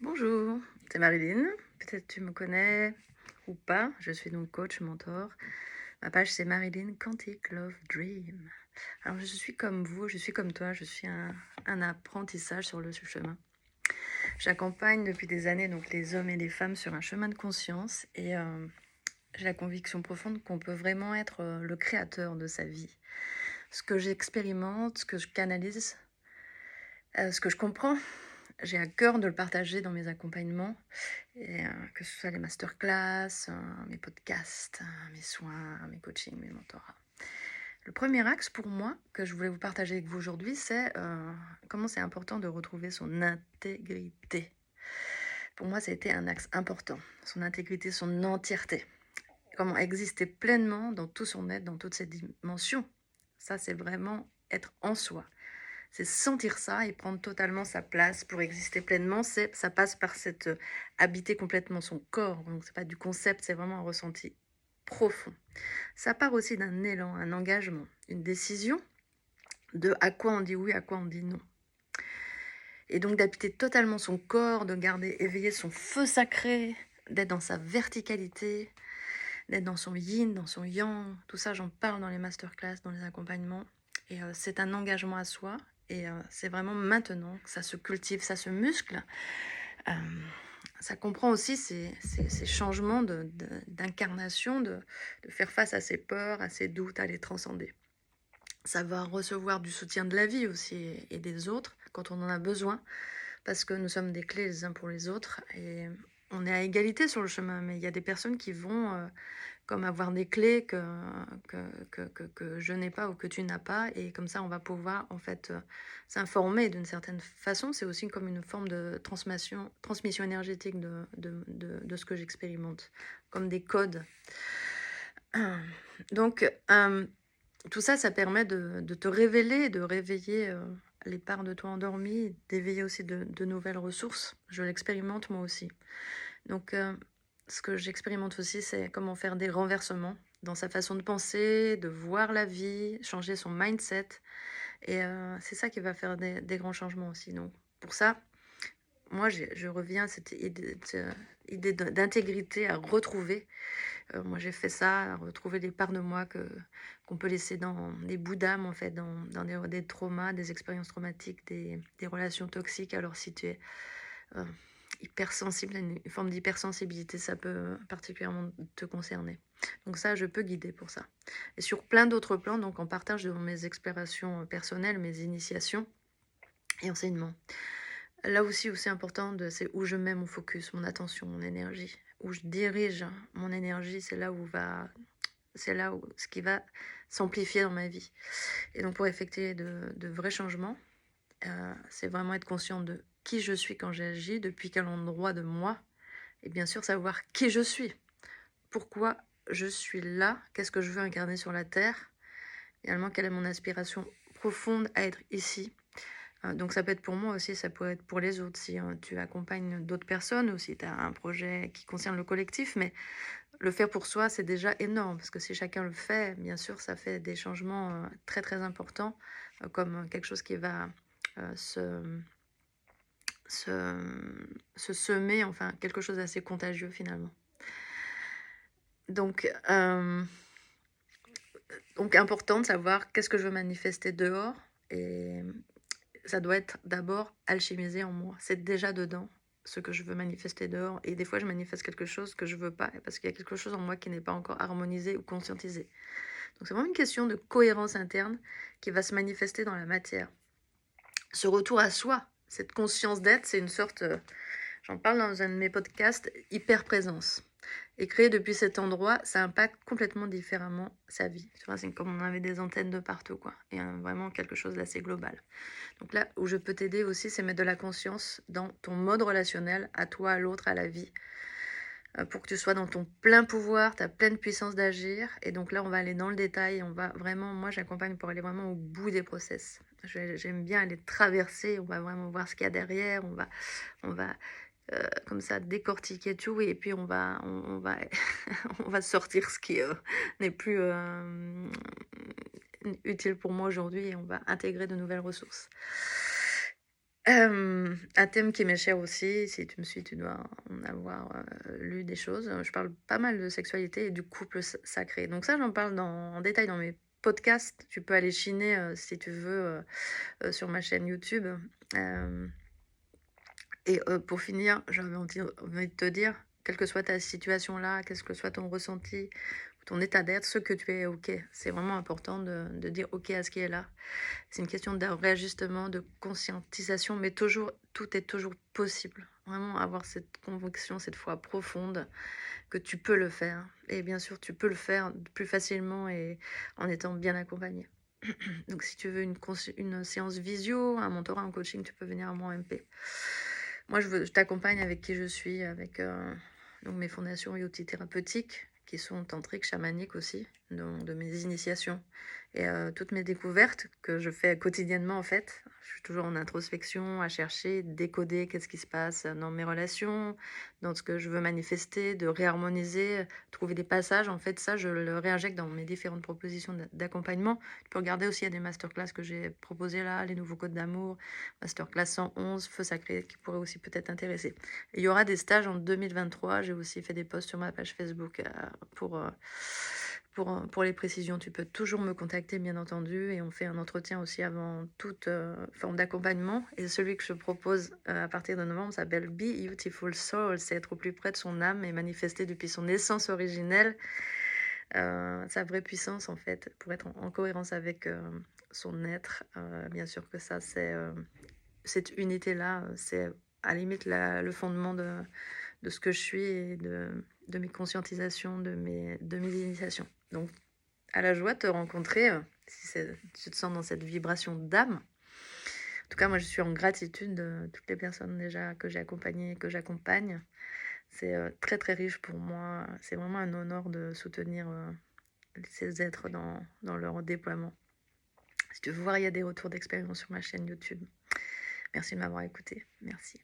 Bonjour, c'est Marilyn. Peut-être tu me connais ou pas. Je suis donc coach, mentor. Ma page c'est Marilyn Quantic Love Dream. Alors je suis comme vous, je suis comme toi, je suis un apprentissage sur le chemin. J'accompagne depuis des années donc les hommes et les femmes sur un chemin de conscience et j'ai la conviction profonde qu'on peut vraiment être le créateur de sa vie. Ce que j'expérimente, ce que je canalise, ce que je comprends, j'ai à cœur de le partager dans mes accompagnements, et que ce soit les masterclass, mes podcasts, mes soins, mes coachings, mes mentorats. Le premier axe pour moi que je voulais vous partager avec vous aujourd'hui, c'est comment c'est important de retrouver son intégrité. Pour moi, ça a été un axe important. Son intégrité, son entièreté. Comment exister pleinement dans tout son être, dans toutes ses dimensions. Ça, c'est vraiment être en soi. C'est sentir ça et prendre totalement sa place pour exister pleinement. Ça passe par cette habiter complètement son corps. Donc c'est pas du concept, c'est vraiment un ressenti profond. Ça part aussi d'un élan, un engagement, une décision de à quoi on dit oui, à quoi on dit non. Et donc d'habiter totalement son corps, de garder éveillé son feu sacré, d'être dans sa verticalité, d'être dans son yin, dans son yang. Tout ça, j'en parle dans les masterclass, dans les accompagnements. Et c'est un engagement à soi. Et c'est vraiment maintenant que ça se cultive, ça se muscle. Ça comprend aussi ces changements d'incarnation, de faire face à ses peurs, à ses doutes, à les transcender. Ça va recevoir du soutien de la vie aussi et des autres quand on en a besoin, parce que nous sommes des clés les uns pour les autres. Et on est à égalité sur le chemin, mais il y a des personnes qui vont comme avoir des clés que je n'ai pas ou que tu n'as pas, et comme ça on va pouvoir en fait s'informer d'une certaine façon. C'est aussi comme une forme de transmission énergétique de ce que j'expérimente, comme des codes. Donc tout ça, ça permet de te révéler, de réveiller les parts de toi endormies, d'éveiller aussi de nouvelles ressources. Je l'expérimente moi aussi. Donc, ce que j'expérimente aussi, c'est comment faire des renversements dans sa façon de penser, de voir la vie, changer son mindset. Et c'est ça qui va faire des grands changements aussi. Donc, pour ça, moi, je reviens à cette idée d'intégrité à retrouver. Moi, j'ai fait ça, à retrouver les parts de moi qu'on peut laisser dans des bouts d'âme, en fait, dans des traumas, des expériences traumatiques, des relations toxiques. Alors, si tu es hypersensible, une forme d'hypersensibilité, ça peut particulièrement te concerner. Donc ça, je peux guider pour ça. Et sur plein d'autres plans, donc en partage de mes explorations personnelles, mes initiations et enseignements. Là aussi où c'est important, c'est où je mets mon focus, mon attention, mon énergie, où je dirige mon énergie, c'est là où ce qui va s'amplifier dans ma vie. Et donc pour effectuer de vrais changements, c'est vraiment être conscient de qui je suis quand j'agis, depuis quel endroit de moi, et bien sûr savoir qui je suis, pourquoi je suis là, qu'est-ce que je veux incarner sur la terre, finalement quelle est mon aspiration profonde à être ici. Donc ça peut être pour moi aussi, ça peut être pour les autres, si tu accompagnes d'autres personnes ou si tu as un projet qui concerne le collectif, mais le faire pour soi, c'est déjà énorme, parce que si chacun le fait, bien sûr, ça fait des changements très très importants, comme quelque chose qui va se semer, enfin quelque chose d'assez contagieux finalement. Donc important de savoir qu'est-ce que je veux manifester dehors, et ça doit être d'abord alchimisé en moi. C'est déjà dedans ce que je veux manifester dehors, et des fois je manifeste quelque chose que je veux pas parce qu'il y a quelque chose en moi qui n'est pas encore harmonisé ou conscientisé. Donc c'est vraiment une question de cohérence interne qui va se manifester dans la matière. Ce retour à soi, cette conscience d'être, c'est une sorte, j'en parle dans un de mes podcasts, hyper-présence. Et créer depuis cet endroit, ça impacte complètement différemment sa vie. Tu vois, c'est comme on avait des antennes de partout, quoi. Et vraiment quelque chose d'assez global. Donc là, où je peux t'aider aussi, c'est mettre de la conscience dans ton mode relationnel, à toi, à l'autre, à la vie, pour que tu sois dans ton plein pouvoir, ta pleine puissance d'agir. Et donc là, on va aller dans le détail. On va vraiment, moi, j'accompagne pour aller vraiment au bout des process. J'aime bien aller traverser. On va vraiment voir ce qu'il y a derrière. On va comme ça décortiquer tout, et puis on va on va sortir ce qui n'est plus utile pour moi aujourd'hui, et on va intégrer de nouvelles ressources. Un thème qui m'est cher aussi, si tu me suis, tu dois en avoir lu des choses. Je parle pas mal de sexualité et du couple sacré. Donc ça, j'en parle en détail dans mes podcasts. Tu peux aller chiner si tu veux sur ma chaîne YouTube. Euh, et pour finir, j'avais envie de te dire, quelle que soit ta situation là, quel que soit ton ressenti, ton état d'être, ce que tu es OK. C'est vraiment important de dire OK à ce qui est là. C'est une question de réajustement, de conscientisation, mais toujours, tout est toujours possible. Vraiment avoir cette conviction, cette foi profonde que tu peux le faire. Et bien sûr, tu peux le faire plus facilement et en étant bien accompagné. Donc si tu veux une séance visio, un mentorat, un coaching, tu peux venir à moi en MP. Moi, je t'accompagne avec qui je suis, avec donc mes fondations yoga thérapeutiques, qui sont tantriques, chamaniques aussi, donc de mes initiations. Et toutes mes découvertes que je fais quotidiennement, en fait. Je suis toujours en introspection, à chercher, décoder qu'est-ce qui se passe dans mes relations, dans ce que je veux manifester, de réharmoniser, trouver des passages. En fait, ça, je le réinjecte dans mes différentes propositions d'accompagnement. Tu peux regarder aussi, il y a des masterclass que j'ai proposées là, les nouveaux codes d'amour, masterclass 111, feu sacré, qui pourrait aussi peut-être intéresser. Et il y aura des stages en 2023. J'ai aussi fait des posts sur ma page Facebook pour les précisions. Tu peux toujours me contacter, bien entendu, et on fait un entretien aussi avant toute forme d'accompagnement. Et celui que je propose à partir de novembre s'appelle Be Beautiful Soul. C'est être au plus près de son âme et manifester depuis son essence originelle sa vraie puissance, en fait, pour être en cohérence avec son être. Bien sûr que ça, c'est cette unité-là, c'est à la limite le fondement de ce que je suis et de mes conscientisations, de mes initiations. Donc, à la joie de te rencontrer, si tu te sens dans cette vibration d'âme. En tout cas, moi, je suis en gratitude de toutes les personnes déjà que j'ai accompagnées et que j'accompagne. C'est très, très riche pour moi. C'est vraiment un honneur de soutenir ces êtres dans leur déploiement. Si tu veux voir, il y a des retours d'expérience sur ma chaîne YouTube. Merci de m'avoir écouté. Merci.